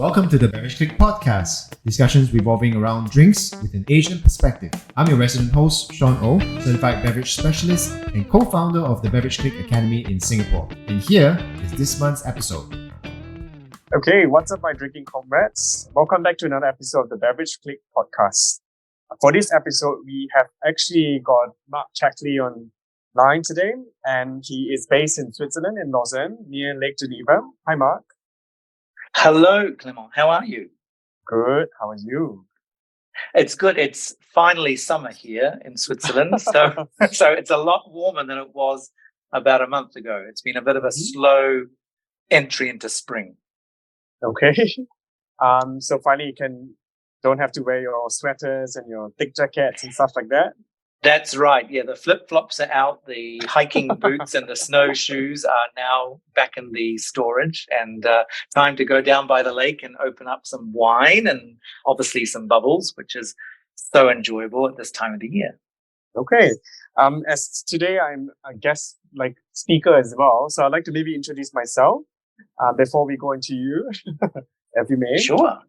Welcome to the Beverage Clique Podcast, discussions revolving around drinks with an Asian perspective. I'm your resident host, Sean O, certified beverage specialist and co-founder of the Beverage Clique Academy in Singapore. And here is this month's episode. Okay, what's up, my drinking comrades? Welcome back to another episode of the Beverage Clique Podcast. For this episode, we have actually got Marc Checkley online today, and he is based in Switzerland, in Lausanne, near Lake Geneva. Hi, Marc. Hello, Clement. How are you? Good. How are you? It's good. It's finally summer here in Switzerland, so it's a lot warmer than it was about a month ago. It's been a bit of a slow entry into spring. Okay. So finally you don't have to wear your sweaters and your thick jackets and stuff like that. That's right. Yeah, the flip-flops are out. The hiking boots and the snowshoes are now back in the storage, and time to go down by the lake and open up some wine and obviously some bubbles, which is so enjoyable at this time of the year. Okay. As today I'm a guest speaker as well, so I'd like to maybe introduce myself before we go into you, if you may. Sure.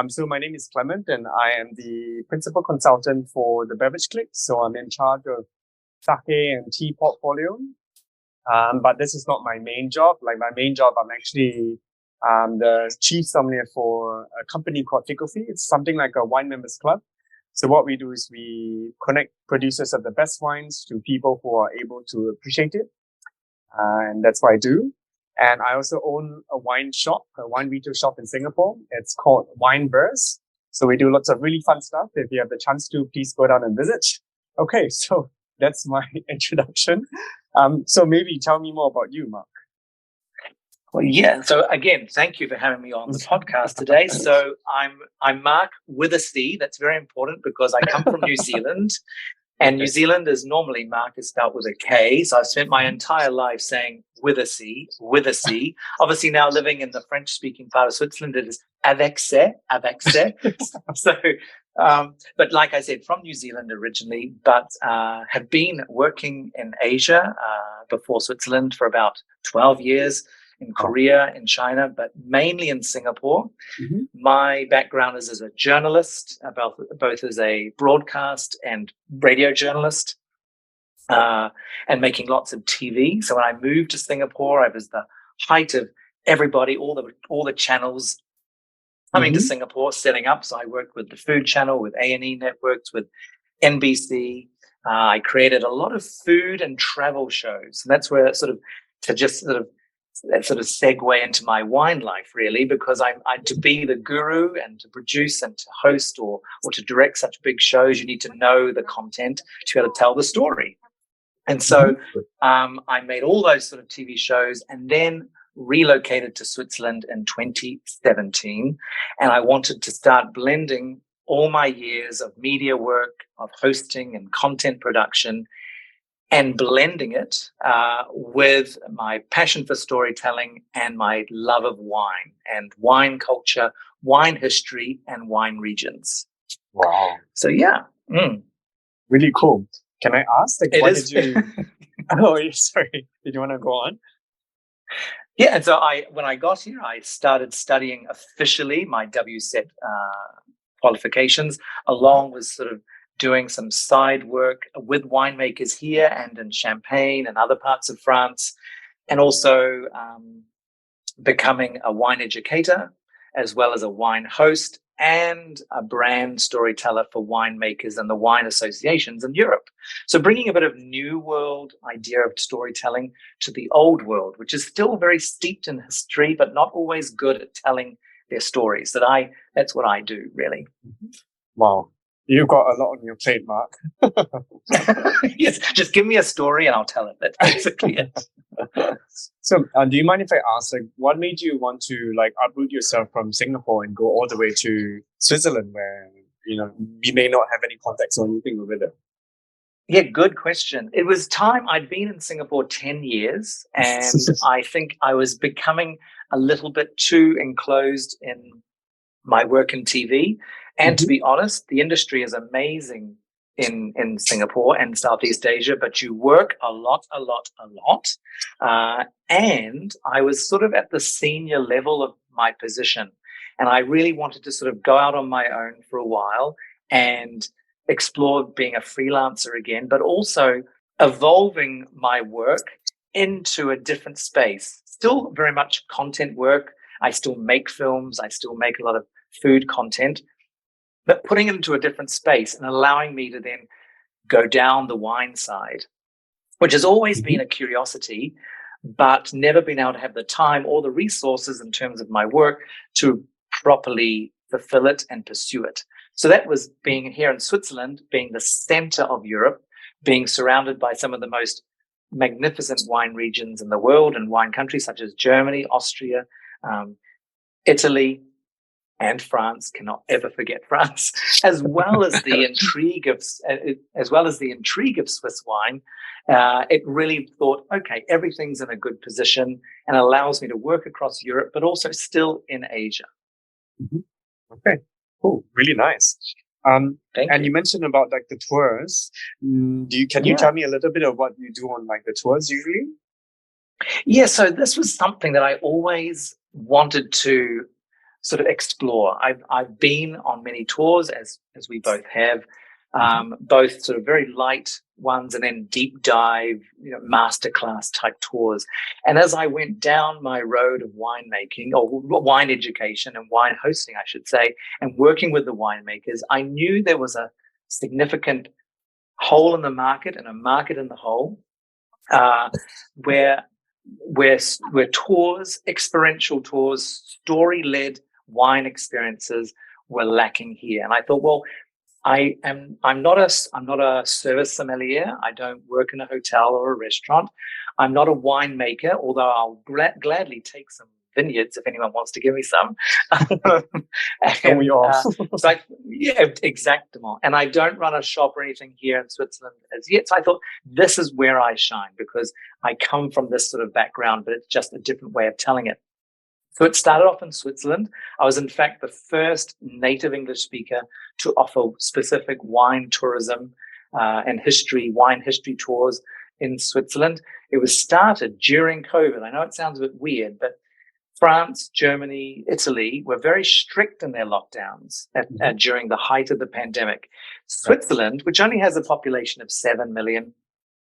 So my name is Clement, and I am the principal consultant for the Beverage Clique. So I'm in charge of sake and tea portfolio. But this is not my main job. Like my main job, I'm actually the chief sommelier for a company called Ficofee. It's something like a wine members club. So what we do is we connect producers of the best wines to people who are able to appreciate it. And that's what I do. And I also own a wine retail shop in Singapore. It's called Wine Burst. So we do lots of really fun stuff. If you have the chance to, please go down and visit. Okay, so that's my introduction. So maybe tell me more about you, Marc. Well, yeah. So again, thank you for having me on the podcast today. So I'm Marc with a C. That's very important because I come from New Zealand. And New Zealand is normally Marc is spelled with a K. So I've spent my entire life saying with a C. Obviously now living in the French-speaking part of Switzerland, it is avec C. So, but like I said, from New Zealand originally, but have been working in Asia before Switzerland for about 12 years. In Korea, in China, but mainly in Singapore. Mm-hmm. My background is as a journalist, both as a broadcast and radio journalist, and making lots of TV. So when I moved to Singapore, I was the height of everybody, all the channels coming to Singapore, setting up. So I worked with the Food Channel, with A&E Networks, with NBC. I created a lot of food and travel shows, and that's where that sort of segue into my wine life, really, because I'm to be the guru and to produce and to host or to direct such big shows, you need to know the content to be able to tell the story. And so I made all those sort of TV shows and then relocated to Switzerland in 2017. And I wanted to start blending all my years of media work, of hosting and content production, and blending it with my passion for storytelling and my love of wine and wine culture, wine history, and wine regions. Wow. So, yeah. Really cool. Can I ask? Did you... Oh, sorry. Did you want to go on? Yeah, and so when I got here, I started studying officially my WSET qualifications, along with sort of doing some side work with winemakers here and in Champagne and other parts of France, and also becoming a wine educator, as well as a wine host and a brand storyteller for winemakers and the wine associations in Europe. So bringing a bit of new world idea of storytelling to the old world, which is still very steeped in history, but not always good at telling their stories. That's what I do, really. Wow. You've got a lot on your plate, Marc. Yes, just give me a story and I'll tell it. That's basically it. So, do you mind if I ask, what made you want to uproot yourself from Singapore and go all the way to Switzerland, where we may not have any contacts or anything over there? Yeah, good question. It was time. I'd been in Singapore 10 years, and I think I was becoming a little bit too enclosed in my work in TV. And to be honest, the industry is amazing in Singapore and Southeast Asia, but you work a lot. And I was sort of at the senior level of my position. And I really wanted to sort of go out on my own for a while and explore being a freelancer again, but also evolving my work into a different space. Still very much content work. I still make films. I still make a lot of food content, but putting it into a different space and allowing me to then go down the wine side, which has always been a curiosity, but never been able to have the time or the resources in terms of my work to properly fulfill it and pursue it. So that was being here in Switzerland, being the center of Europe, being surrounded by some of the most magnificent wine regions in the world and wine countries such as Germany, Austria, Italy, and France. Cannot ever forget France, as well as the intrigue of Swiss wine. It really thought, okay, everything's in a good position and allows me to work across Europe, but also still in Asia. Okay, cool, really nice. And you mentioned about like the tours. Can you tell me a little bit of what you do on like the tours usually? Yeah, so this was something that I always wanted to sort of explore. I've been on many tours, as we both have, both sort of very light ones and then deep dive, masterclass type tours. And as I went down my road of winemaking, or wine education and wine hosting, I should say, and working with the winemakers, I knew there was a significant hole in the market and a market in the hole where tours, experiential tours, story-led wine experiences were lacking here. And I thought, well, I'm not a service sommelier. I don't work in a hotel or a restaurant. I'm not a winemaker, although I'll gladly take some vineyards if anyone wants to give me some. And we all. Exactement. And I don't run a shop or anything here in Switzerland as yet. So I thought this is where I shine, because I come from this sort of background, but it's just a different way of telling it. So it started off in Switzerland. I was, in fact, the first native English speaker to offer specific wine tourism and wine history tours in Switzerland. It was started during COVID. I know it sounds a bit weird, but France, Germany, Italy were very strict in their lockdowns during the height of the pandemic. Switzerland, which only has a population of 7 million,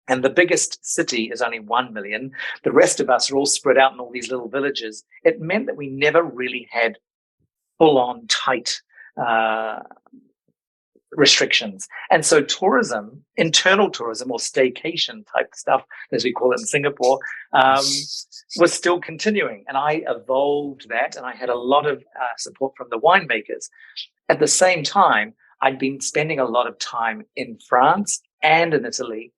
and the biggest city is only 1 million. The rest of us are all spread out in all these little villages. It meant that we never really had full-on tight restrictions. And so tourism, internal tourism or staycation type stuff, as we call it in Singapore, was still continuing. And I evolved that, and I had a lot of support from the winemakers. At the same time, I'd been spending a lot of time in France and in Italy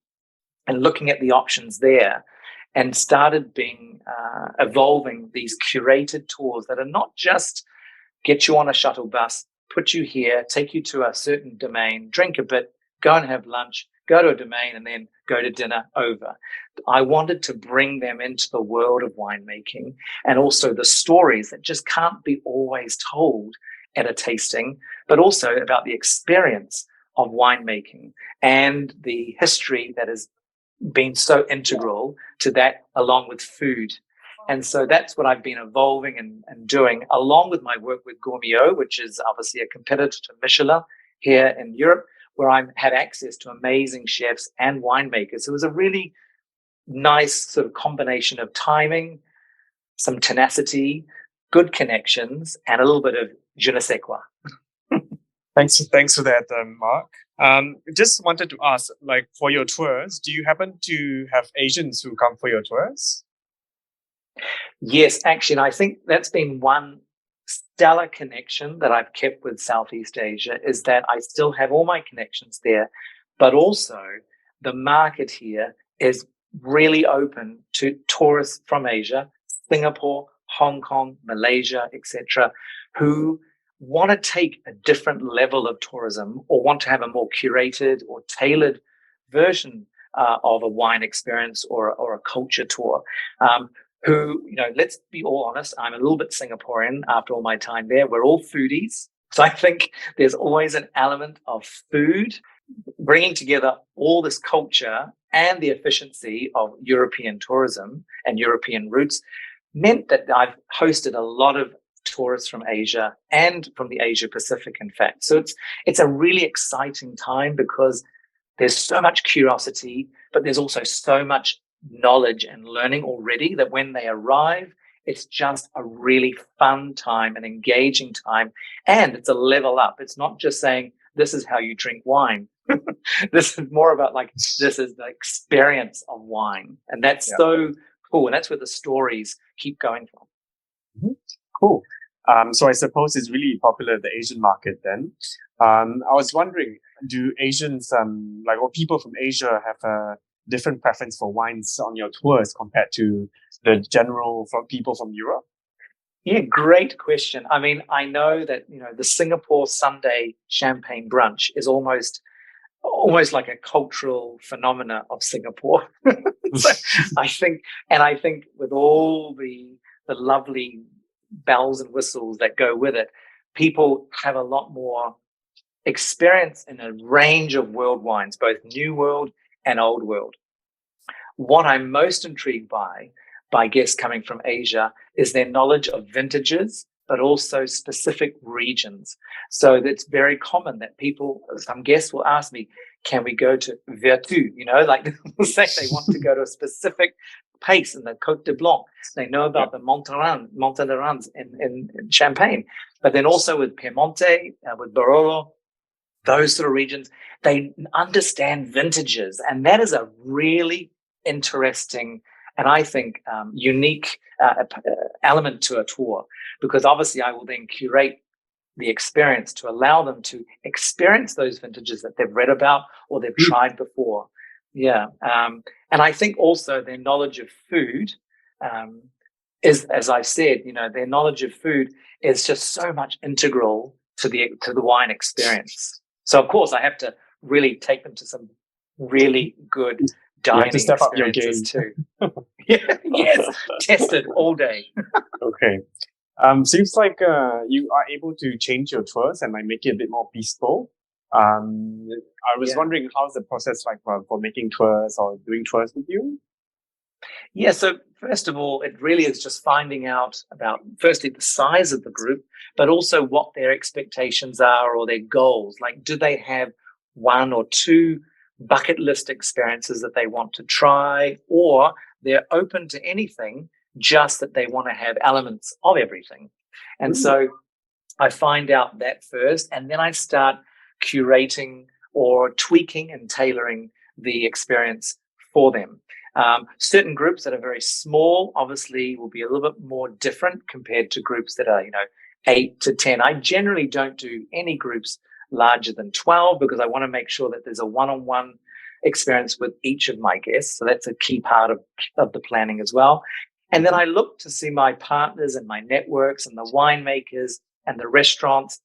and looking at the options there, and started evolving these curated tours that are not just get you on a shuttle bus, put you here, take you to a certain domain, drink a bit, go and have lunch, go to a domain, and then go to dinner, over. I wanted to bring them into the world of winemaking, and also the stories that just can't be always told at a tasting, but also about the experience of winemaking and the history that has been so integral to that, along with food. And so that's what I've been evolving and doing, along with my work with Gourmio, which is obviously a competitor to Michelin here in Europe, where I've had access to amazing chefs and winemakers. It was a really nice sort of combination of timing, some tenacity, good connections, and a little bit of je ne sais quoi. Thanks for that, Marc. Just wanted to ask, like, for your tours, do you happen to have Asians who come for your tours? Yes, actually, and I think that's been one stellar connection that I've kept with Southeast Asia, is that I still have all my connections there, but also the market here is really open to tourists from Asia, Singapore, Hong Kong, Malaysia, etc., who want to take a different level of tourism, or want to have a more curated or tailored version of a wine experience or a culture tour. Who, let's be all honest, I'm a little bit Singaporean after all my time there. We're all foodies. So I think there's always an element of food, bringing together all this culture and the efficiency of European tourism and European roots, meant that I've hosted a lot of tourists from Asia and from the Asia Pacific, in fact. So it's a really exciting time because there's so much curiosity, but there's also so much knowledge and learning already that when they arrive, it's just a really fun time, an engaging time, and it's a level up. It's not just saying, this is how you drink wine. This is more about like, this is the experience of wine. And that's so cool. And that's where the stories keep going from. Mm-hmm. Cool. So I suppose it's really popular in the Asian market then. I was wondering, do Asians, or people from Asia have a different preference for wines on your tours compared to the general people from Europe? Yeah, great question. I mean, I know that, the Singapore Sunday champagne brunch is almost like a cultural phenomena of Singapore. So I think with all the lovely bells and whistles that go with it, people have a lot more experience in a range of world wines, both New World and Old World. What I'm most intrigued by guests coming from Asia is their knowledge of vintages, but also specific regions. So it's very common that some guests will ask me, can we go to Vertu? Like they'll say they want to go to a specific place in the Côte de Blanc. They know about the Montanerans in Champagne, but then also with Piemonte, with Barolo, those sort of regions, they understand vintages. And that is a really interesting and I think unique element to a tour, because obviously I will then curate the experience to allow them to experience those vintages that they've read about or they've tried before. Yeah. And I think also their knowledge of food is, as I've said, their knowledge of food is just so much integral to the wine experience. So of course I have to really take them to some really good dining to step up your experiences game too. Yes, tested all day. Okay. Seems like you are able to change your tours and make it a bit more bespoke. I was wondering, how's the process like for making tours or doing tours with you? Yeah, so first of all, it really is just finding out about, firstly, the size of the group, but also what their expectations are or their goals. Like, do they have one or two bucket list experiences that they want to try, or they're open to anything, just that they want to have elements of everything? And so I find out that first, and then I start curating or tweaking and tailoring the experience for them. Certain groups that are very small, obviously, will be a little bit more different compared to groups that are, 8 to 10. I generally don't do any groups larger than 12 because I want to make sure that there's a one-on-one experience with each of my guests. So that's a key part of the planning as well. And then I look to see my partners and my networks and the winemakers and the restaurants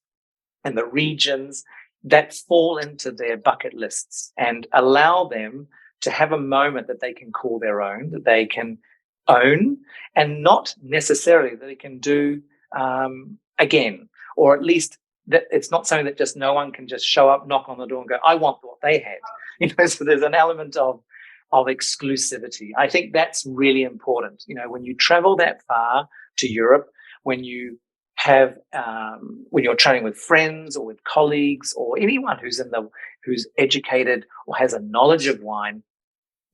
and the regions that fall into their bucket lists and allow them to have a moment that they can call their own, that they can own, and not necessarily that they can do again, or at least that it's not something that just no one can just show up, knock on the door and go, I want what they had. So there's an element of exclusivity. I think that's really important. When you travel that far to Europe, when you have when you're traveling with friends or with colleagues or anyone who's educated or has a knowledge of wine,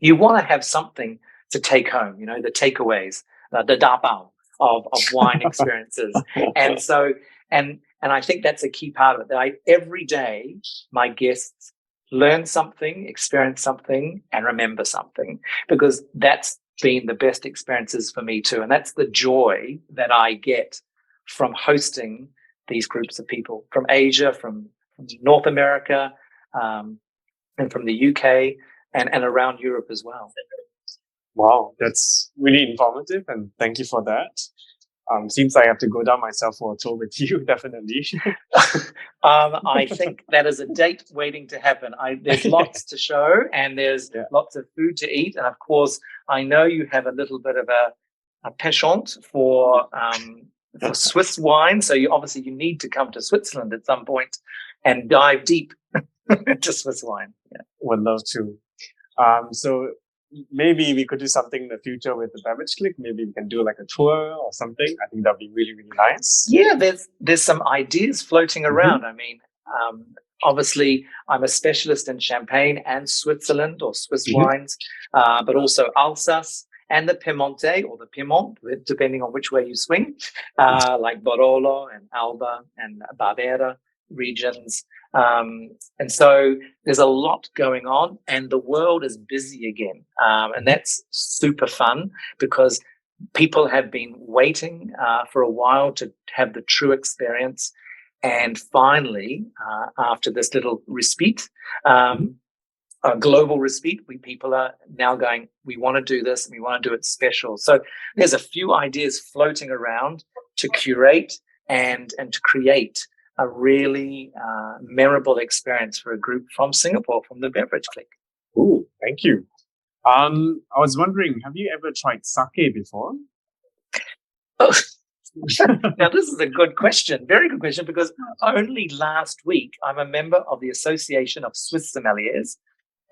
you want to have something to take home. The takeaways, the dabao of wine experiences, and so and I think that's a key part of it. That every day my guests learn something, experience something, and remember something, because that's been the best experiences for me too. And that's the joy that I get from hosting these groups of people from Asia, from North America, and from the UK and around Europe as well. Wow, that's really informative, and thank you for that. Seems like I have to go down myself for a tour with you, definitely. I think that is a date waiting to happen. There's lots to show, and there's lots of food to eat. And of course, I know you have a little bit of a penchant for Swiss wine. So you need to come to Switzerland at some point and dive deep into Swiss wine. Yeah. Would love to. So maybe we could do something in the future with the Beverage Clique. Maybe we can do like a tour or something. I think that'd be really, really nice. Yeah, there's some ideas floating around. I mean, obviously, I'm a specialist in Champagne and Switzerland or Swiss wines, but also Alsace and the Piemonte or the Piedmont, depending on which way you swing, like Barolo and Alba and Barbera regions. And so there's a lot going on, and the world is busy again. And that's super fun because people have been waiting for a while to have the true experience. And finally, after this little respite, a global respite, people are now going, we want to do this and we want to do it special. So there's a few ideas floating around to curate and to create a really memorable experience for a group from Singapore, from the Beverage Clique. Ooh, thank you. I was wondering, have you ever tried sake before? Oh. Now, this is a good question, very good question, because only last week I'm a member of the Association of Swiss Sommeliers,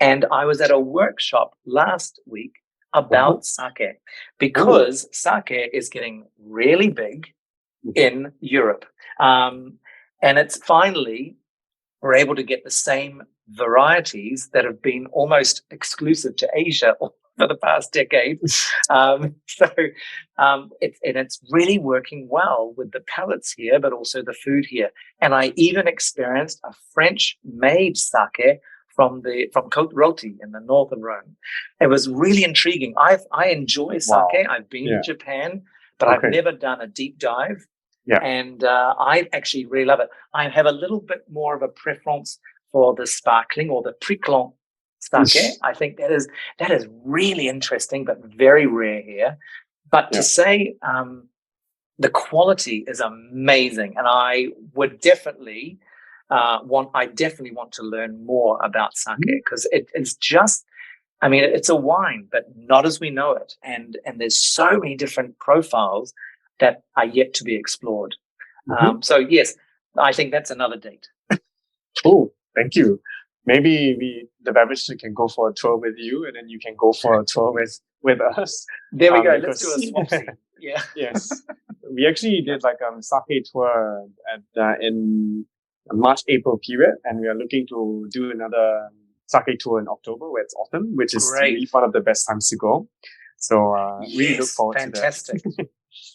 and I was at a workshop last week about sake, because sake is getting really big in Europe. And it's finally, we're able to get the same varieties that have been almost exclusive to Asia for the past decade. It's really working well with the palates here, but also the food here. And I even experienced a French-made sake from Côte Rôtie in the northern Rhone. It was really intriguing. I enjoy sake. Wow. I've been to Japan, but I've never done a deep dive. Yeah. And I actually really love it. I have a little bit more of a preference for the sparkling or the pricklant sake. I think that is really interesting, but very rare here. But to say the quality is amazing, and I would definitely want to learn more about sake, because it is just, I mean, it's a wine, but not as we know it, and there's so many different profiles that are yet to be explored. So yes, I think that's another date. Oh, thank you. Maybe the Beverage Clique can go for a tour with you, and then you can go for a tour with us. There we go. Let's do a swapsy. Yeah. Yes. We actually did like a sake tour in March, April period, and we are looking to do another sake tour in October, where it's autumn, which is really one of the best times to go. So really look forward to that. Fantastic.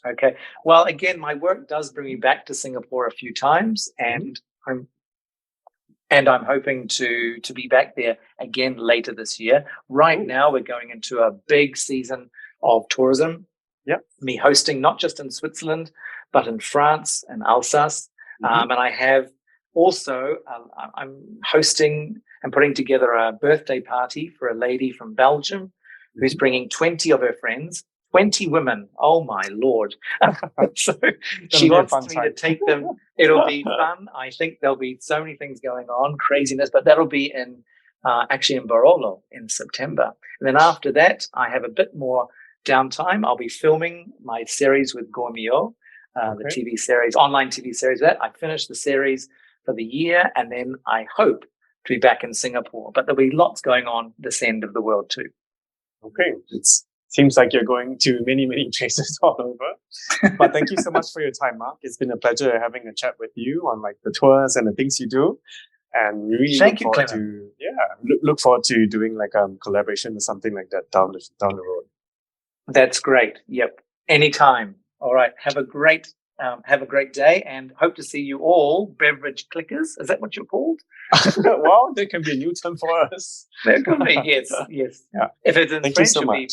Okay. Well, again, my work does bring me back to Singapore a few times, and I'm hoping to be back there again later this year. Right now, we're going into a big season of tourism. Yeah. Me hosting not just in Switzerland, but in France and Alsace. And I have also, I'm hosting and putting together a birthday party for a lady from Belgium who's bringing 20 of her friends. 20 women. Oh my Lord. So she wants me to take them. It'll be fun. I think there'll be so many things going on, craziness, but that'll be actually in Barolo in September. And then after that, I have a bit more downtime. I'll be filming my series with Gourmillot, the TV series, online TV series. I finished the series for the year, and then I hope to be back in Singapore. But there'll be lots going on this end of the world too. Okay. Seems like you're going to many, many places all over. But thank you so much for your time, Marc. It's been a pleasure having a chat with you on like the tours and the things you do. And we really look forward to doing like a collaboration or something like that down the road. That's great. Yep. Anytime. All right. Have a great day, and hope to see you all beverage clickers. Is that what you're called? Well, there can be a new term for us. There can be, yes. Yeah. If it's in French, it'll be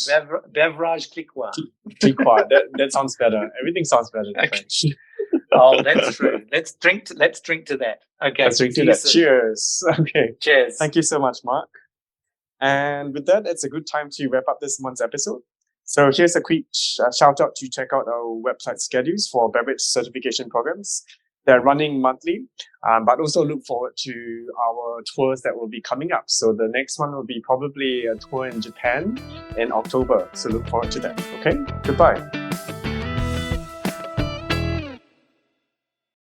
Beverage Clique. That sounds better. Everything sounds better in French. Oh, that's true. Let's drink to that. Okay. Let's drink to that. Cheers. Okay. Cheers. Thank you so much, Marc. And with that, it's a good time to wrap up this month's episode. So here's a quick shout out to check out our website schedules for beverage certification programs. They're running monthly, but also look forward to our tours that will be coming up. So the next one will be probably a tour in Japan in October. So look forward to that. Okay, goodbye.